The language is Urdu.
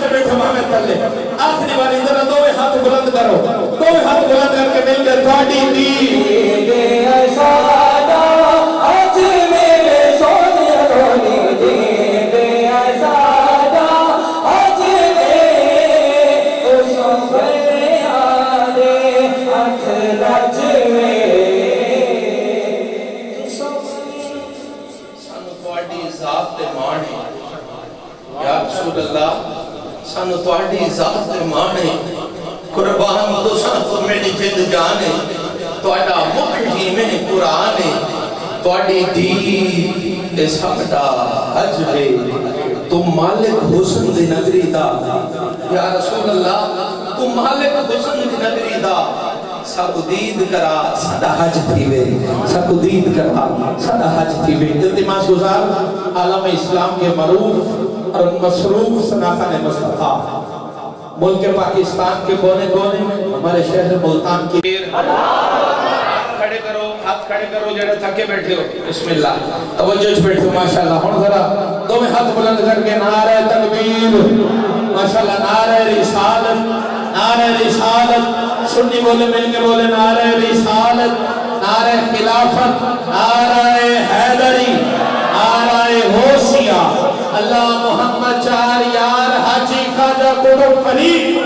سے بیٹھو محمد تلے آخری باری ذرا دوے ہاتھ بلند کرو دوے ہاتھ بلند کر کے مل کے تھوڑی دید اشادہ آج میرے سونے رولی دید اشادہ آج میرے اسم فریادے اٹھ لج میرے سانو تھوڑی ذات تے مانے یا رسول اللہ سانو تواڈی ذات دے مانے قربان تو سانو میری جند جانے تواڈا مکھ ہی میں قرآن تواڈی دید اے سبدا حج ہے تم مالک حسن دی نگری دا یا رسول اللہ تم مالک حسن دی نگری دا سب دید کرا سدا حج تھی وے سب دید کرا سدا حج تھی وے التماس گزار عالم اسلام کے معروف اور مصروف سناخن مصطفیٰ ملک پاکستان کے کونے کونے میں ہمارے شہر ملتان کی کھڑے کرو ہاتھ کھڑے کرو جڑے تھکے بیٹھے ہو بسم اللہ توجہ بیٹھو ماشاءاللہ ہن ذرا دو میں ہاتھ بلند کر کے نعرہ تکبیر ماشاءاللہ نعرہ رسالت نعرہ رسالت سنی بولے مل کے بولے نعرہ رسالت نعرہ خلافت نعرہ حیدری نعرہ غوثیہ اللہ محمد چار یار حاجی خواجہ قطب فرید